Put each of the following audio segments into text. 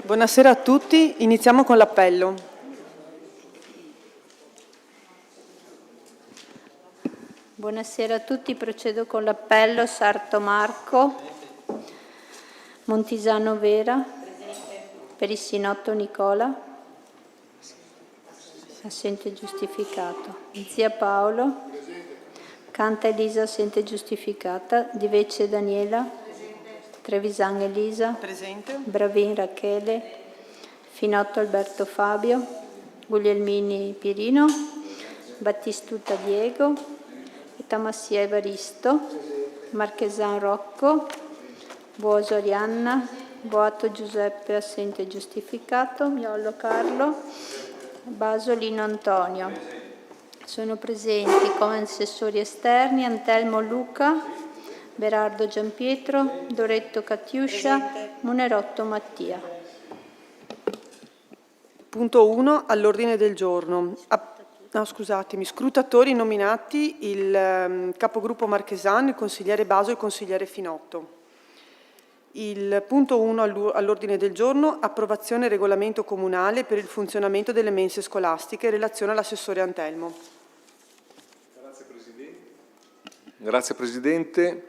Buonasera a tutti, iniziamo con l'appello. Buonasera a tutti, procedo con l'appello. Sarto Marco, Montisano Vera, Perissinotto Nicola, assente giustificato. Zia Paolo, Canta Elisa, assente giustificata. Di Vece Daniela, Trevisan Elisa, Presente. Bravin Rachele, Finotto Alberto Fabio, Guglielmini Pirino, Battistuta Diego, Tamassia Evaristo, Marchesan Rocco, Buoso Arianna, Boato Giuseppe, assente giustificato. Miollo Carlo, Basolino Antonio. Sono presenti come assessori esterni Antelmo Luca, Berardo Giampietro, Doretto Catiuscia, Munerotto Mattia. Punto 1 all'ordine del giorno. Scrutatori nominati il capogruppo Marchesan, il consigliere Baso e il consigliere Finotto. Il punto 1 all'ordine del giorno, approvazione regolamento comunale per il funzionamento delle mense scolastiche in relazione all'assessore Antelmo. Grazie Presidente.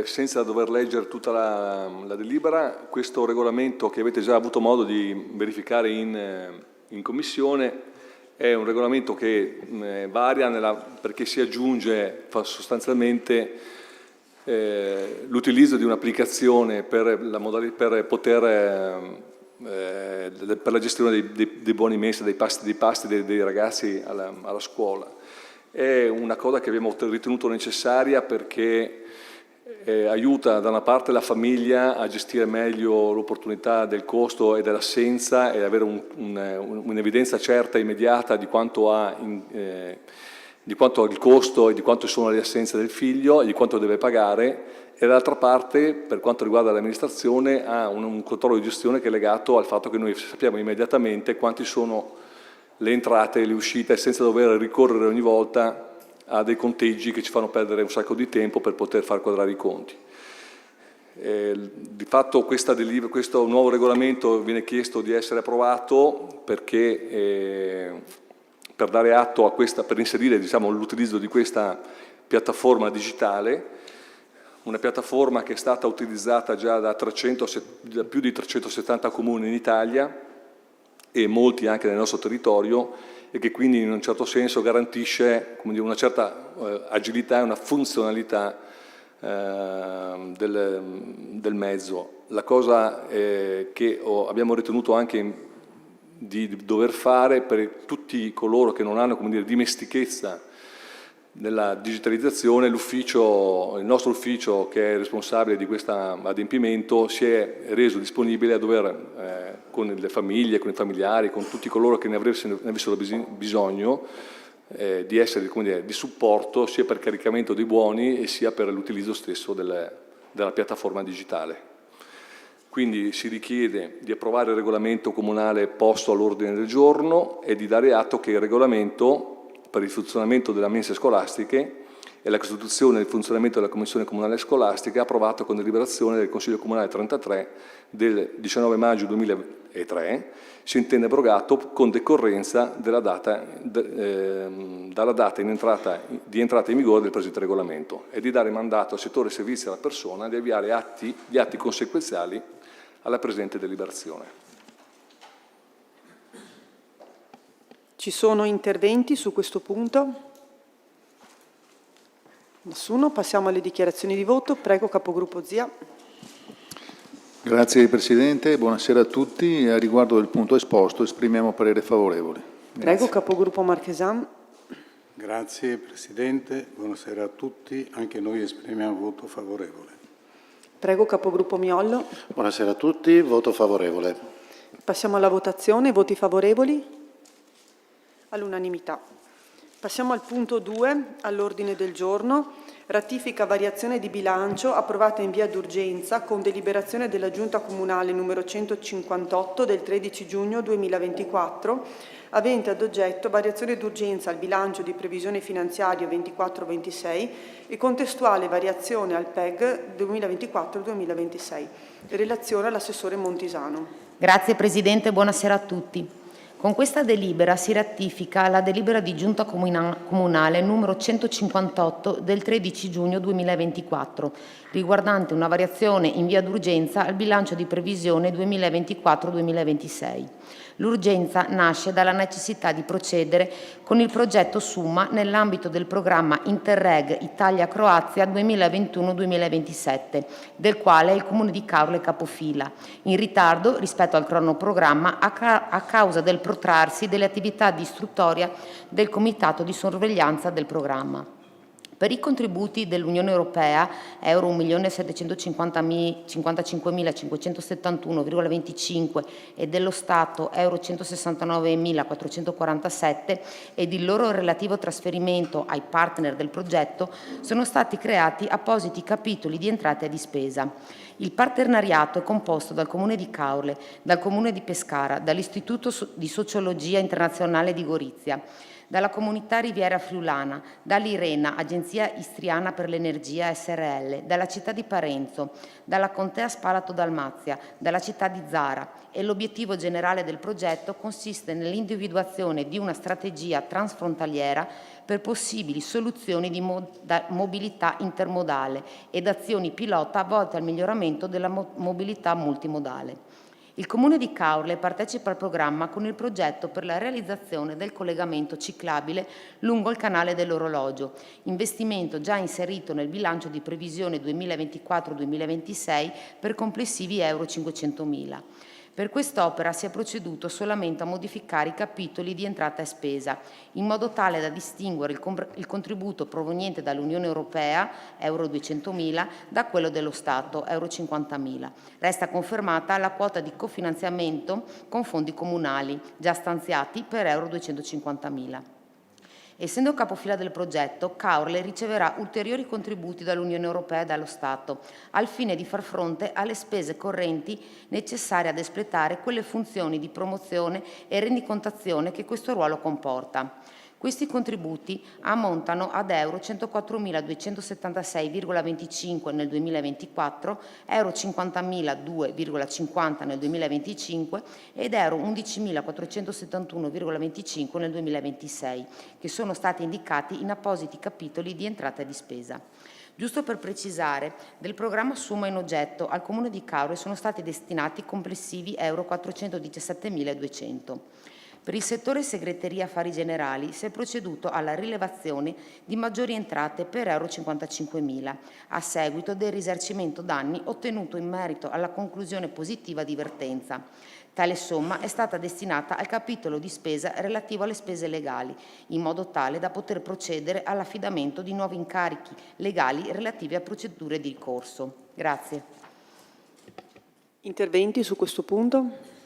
Senza dover leggere tutta la delibera, questo regolamento che avete già avuto modo di verificare in Commissione è un regolamento che varia perché si aggiunge sostanzialmente l'utilizzo di un'applicazione per la gestione dei buoni mensa, dei pasti dei ragazzi alla scuola. È una cosa che abbiamo ritenuto necessaria perché aiuta da una parte la famiglia a gestire meglio l'opportunità del costo e dell'assenza e avere un'evidenza certa e immediata di quanto ha il costo e di quanto sono le assenze del figlio e di quanto deve pagare, e dall'altra parte, per quanto riguarda l'amministrazione, ha un controllo di gestione che è legato al fatto che noi sappiamo immediatamente quanti sono le entrate e le uscite senza dover ricorrere ogni volta a dei conteggi che ci fanno perdere un sacco di tempo per poter far quadrare i conti. Di fatto questo nuovo regolamento viene chiesto di essere approvato perché per dare atto per inserire l'utilizzo di questa piattaforma digitale, una piattaforma che è stata utilizzata già da più di 370 comuni in Italia e molti anche nel nostro territorio, e che quindi in un certo senso garantisce una certa agilità e una funzionalità del mezzo. La cosa che abbiamo ritenuto anche di dover fare per tutti coloro che non hanno dimestichezza nella digitalizzazione, il nostro ufficio che è responsabile di questo adempimento si è reso disponibile a dover, con le famiglie, con i familiari, con tutti coloro che ne avessero bisogno, di essere di supporto sia per caricamento dei buoni e sia per l'utilizzo stesso della piattaforma digitale. Quindi si richiede di approvare il regolamento comunale posto all'ordine del giorno e di dare atto che il regolamento per il funzionamento delle mense scolastiche e la costituzione e il funzionamento della Commissione Comunale Scolastica approvato con deliberazione del Consiglio Comunale 33 del 19 maggio 2003 si intende abrogato con decorrenza dalla data di entrata in vigore del presente regolamento e di dare mandato al settore servizi alla persona di avviare gli atti conseguenziali alla presente deliberazione. Ci sono interventi su questo punto? Nessuno? Passiamo alle dichiarazioni di voto. Prego, capogruppo Zia. Grazie Presidente, buonasera a tutti. A riguardo del punto esposto esprimiamo parere favorevole. Prego, capogruppo Marchesan. Grazie Presidente, buonasera a tutti. Anche noi esprimiamo voto favorevole. Prego, capogruppo Miollo. Buonasera a tutti, voto favorevole. Passiamo alla votazione. Voti favorevoli? All'unanimità. Passiamo al punto 2 all'ordine del giorno. Ratifica variazione di bilancio approvata in via d'urgenza con deliberazione della Giunta Comunale numero 158 del 13 giugno 2024, avente ad oggetto variazione d'urgenza al bilancio di previsione finanziaria 24-26 e contestuale variazione al PEG 2024-2026. Relazione all'assessore Montisano. Grazie Presidente, buonasera a tutti. Con questa delibera si ratifica la delibera di Giunta Comunale numero 158 del 13 giugno 2024, riguardante una variazione in via d'urgenza al bilancio di previsione 2024-2026. L'urgenza nasce dalla necessità di procedere con il progetto Summa nell'ambito del programma Interreg Italia-Croazia 2021-2027, del quale il Comune di Caorle è capofila, in ritardo rispetto al cronoprogramma a causa del protrarsi delle attività di istruttoria del Comitato di sorveglianza del programma. Per i contributi dell'Unione Europea, euro 1.755.571,25 e dello Stato, euro 169.447, ed il loro relativo trasferimento ai partner del progetto, sono stati creati appositi capitoli di entrata e di spesa. Il partenariato è composto dal Comune di Caorle, dal Comune di Pescara, dall'Istituto di Sociologia Internazionale di Gorizia, dalla Comunità Riviera Friulana, dall'IRENA, Agenzia Istriana per l'Energia SRL, dalla città di Parenzo, dalla Contea Spalato Dalmazia, dalla città di Zara, e l'obiettivo generale del progetto consiste nell'individuazione di una strategia transfrontaliera per possibili soluzioni di mobilità intermodale ed azioni pilota volte al miglioramento della mobilità multimodale. Il Comune di Caorle partecipa al programma con il progetto per la realizzazione del collegamento ciclabile lungo il canale dell'Orologio, investimento già inserito nel bilancio di previsione 2024-2026 per complessivi euro 500.000. Per quest'opera si è proceduto solamente a modificare i capitoli di entrata e spesa, in modo tale da distinguere il contributo proveniente dall'Unione Europea, euro 200.000, da quello dello Stato, euro 50.000. Resta confermata la quota di cofinanziamento con fondi comunali, già stanziati per euro 250.000. Essendo capofila del progetto, Caorle riceverà ulteriori contributi dall'Unione Europea e dallo Stato, al fine di far fronte alle spese correnti necessarie ad espletare quelle funzioni di promozione e rendicontazione che questo ruolo comporta. Questi contributi ammontano ad euro 104.276,25 nel 2024, euro 50.002,50 nel 2025 ed euro 11.471,25 nel 2026, che sono stati indicati in appositi capitoli di entrata e di spesa. Giusto per precisare, del programma Summa in oggetto al Comune di Caorle sono stati destinati complessivi euro 417.200. Per il settore segreteria affari generali si è proceduto alla rilevazione di maggiori entrate per euro 55.000, a seguito del risarcimento danni ottenuto in merito alla conclusione positiva di vertenza. Tale somma è stata destinata al capitolo di spesa relativo alle spese legali, in modo tale da poter procedere all'affidamento di nuovi incarichi legali relativi a procedure di ricorso. Grazie. Interventi su questo punto?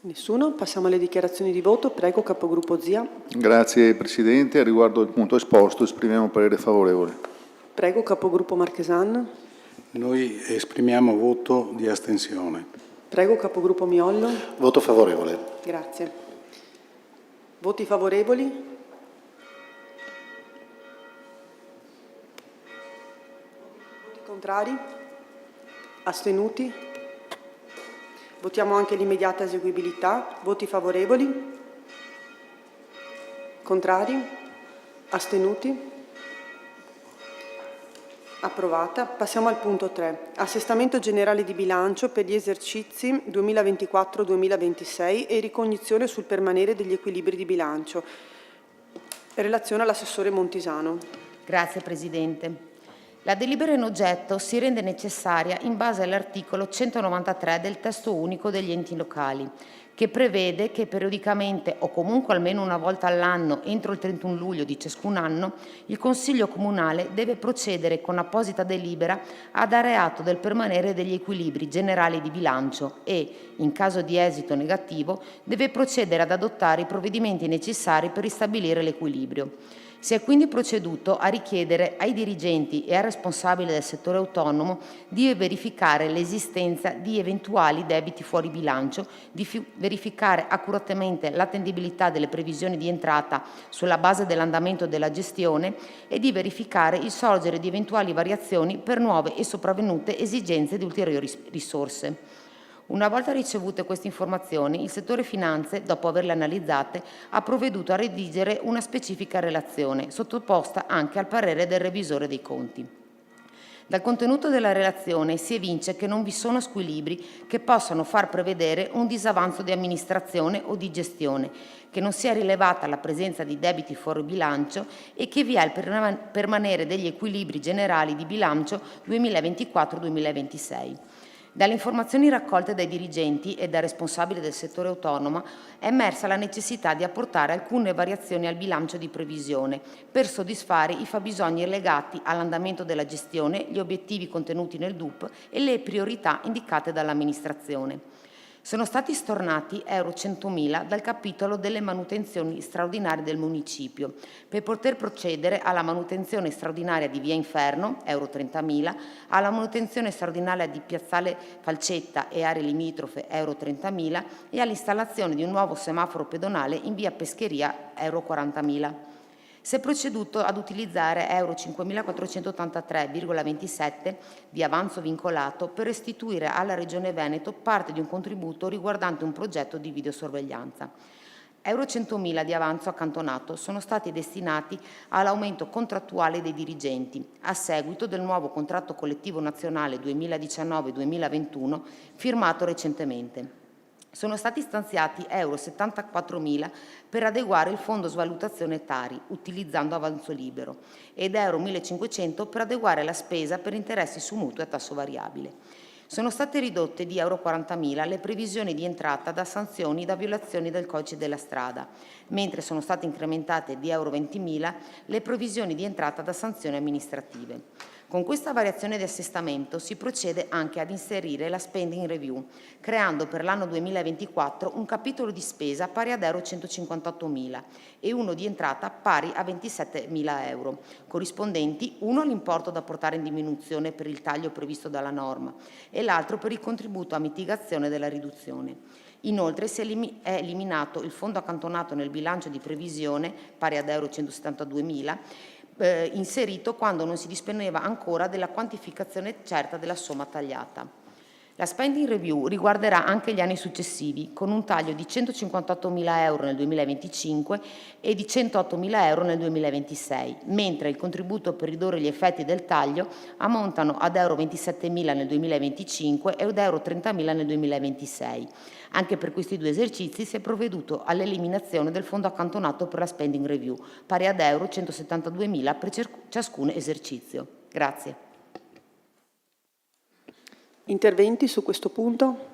Nessuno? Passiamo alle dichiarazioni di voto. Prego, capogruppo Zia. Grazie Presidente. A riguardo del punto esposto esprimiamo parere favorevole. Prego, capogruppo Marchesan. Noi esprimiamo voto di astensione. Prego, capogruppo Miollo. Voto favorevole. Grazie. Voti favorevoli? Voti contrari? Astenuti? Votiamo anche l'immediata eseguibilità. Voti favorevoli? Contrari? Astenuti? Approvata. Passiamo al punto 3. Assestamento generale di bilancio per gli esercizi 2024-2026 e ricognizione sul permanere degli equilibri di bilancio. Relazione all'assessore Montisano. Grazie Presidente. La delibera in oggetto si rende necessaria in base all'articolo 193 del testo unico degli enti locali, che prevede che periodicamente o comunque almeno una volta all'anno entro il 31 luglio di ciascun anno il Consiglio Comunale deve procedere con apposita delibera a dare atto del permanere degli equilibri generali di bilancio e, in caso di esito negativo, deve procedere ad adottare i provvedimenti necessari per ristabilire l'equilibrio. Si è quindi proceduto a richiedere ai dirigenti e al responsabile del settore autonomo di verificare l'esistenza di eventuali debiti fuori bilancio, di verificare accuratamente l'attendibilità delle previsioni di entrata sulla base dell'andamento della gestione e di verificare il sorgere di eventuali variazioni per nuove e sopravvenute esigenze di ulteriori risorse. Una volta ricevute queste informazioni, il settore finanze, dopo averle analizzate, ha provveduto a redigere una specifica relazione, sottoposta anche al parere del revisore dei conti. Dal contenuto della relazione si evince che non vi sono squilibri che possano far prevedere un disavanzo di amministrazione o di gestione, che non sia rilevata la presenza di debiti fuori bilancio e che vi è il permanere degli equilibri generali di bilancio 2024-2026. Dalle informazioni raccolte dai dirigenti e dal responsabile del settore autonomo è emersa la necessità di apportare alcune variazioni al bilancio di previsione per soddisfare i fabbisogni legati all'andamento della gestione, gli obiettivi contenuti nel DUP e le priorità indicate dall'amministrazione. Sono stati stornati euro 100.000 dal capitolo delle manutenzioni straordinarie del municipio per poter procedere alla manutenzione straordinaria di via Inferno, euro 30.000, alla manutenzione straordinaria di piazzale Falcetta e aree limitrofe, euro 30.000, e all'installazione di un nuovo semaforo pedonale in via Pescheria, euro 40.000. Si è proceduto ad utilizzare euro 5.483,27 di avanzo vincolato per restituire alla Regione Veneto parte di un contributo riguardante un progetto di videosorveglianza. Euro 100.000 di avanzo accantonato sono stati destinati all'aumento contrattuale dei dirigenti a seguito del nuovo contratto collettivo nazionale 2019-2021 firmato recentemente. Sono stati stanziati euro 74.000 per adeguare il fondo svalutazione Tari, utilizzando avanzo libero, ed euro 1.500 per adeguare la spesa per interessi su mutui a tasso variabile. Sono state ridotte di euro 40.000 le previsioni di entrata da sanzioni da violazioni del codice della strada, mentre sono state incrementate di euro 20.000 le previsioni di entrata da sanzioni amministrative. Con questa variazione di assestamento si procede anche ad inserire la spending review, creando per l'anno 2024 un capitolo di spesa pari ad euro 158.000 e uno di entrata pari a 27.000 euro, corrispondenti uno all'importo da portare in diminuzione per il taglio previsto dalla norma e l'altro per il contributo a mitigazione della riduzione. Inoltre è eliminato il fondo accantonato nel bilancio di previsione, pari ad euro 172.000, inserito quando non si disponeva ancora della quantificazione certa della somma tagliata. La spending review riguarderà anche gli anni successivi, con un taglio di 158.000 euro nel 2025 e di 108.000 euro nel 2026, mentre il contributo per ridurre gli effetti del taglio ammontano ad euro 27.000 nel 2025 e ad euro 30.000 nel 2026. Anche per questi due esercizi si è provveduto all'eliminazione del fondo accantonato per la spending review, pari ad euro 172.000 per ciascun esercizio. Grazie. Interventi su questo punto?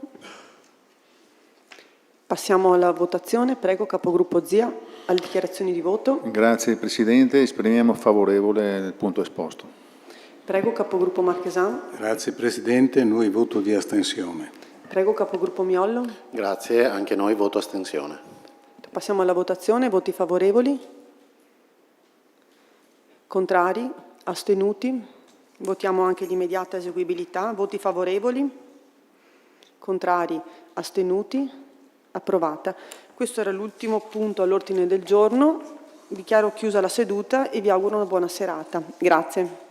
Passiamo alla votazione. Prego, capogruppo Zia, alle dichiarazioni di voto. Grazie Presidente, esprimiamo favorevole nel punto esposto. Prego, capogruppo Marchesan. Grazie Presidente, noi voto di astensione. Prego, capogruppo Miollo. Grazie, anche noi voto astensione. Passiamo alla votazione. Voti favorevoli? Contrari? Astenuti? Votiamo anche l'immediata eseguibilità. Voti favorevoli? Contrari? Astenuti? Approvata. Questo era l'ultimo punto all'ordine del giorno. Dichiaro chiusa la seduta e vi auguro una buona serata. Grazie.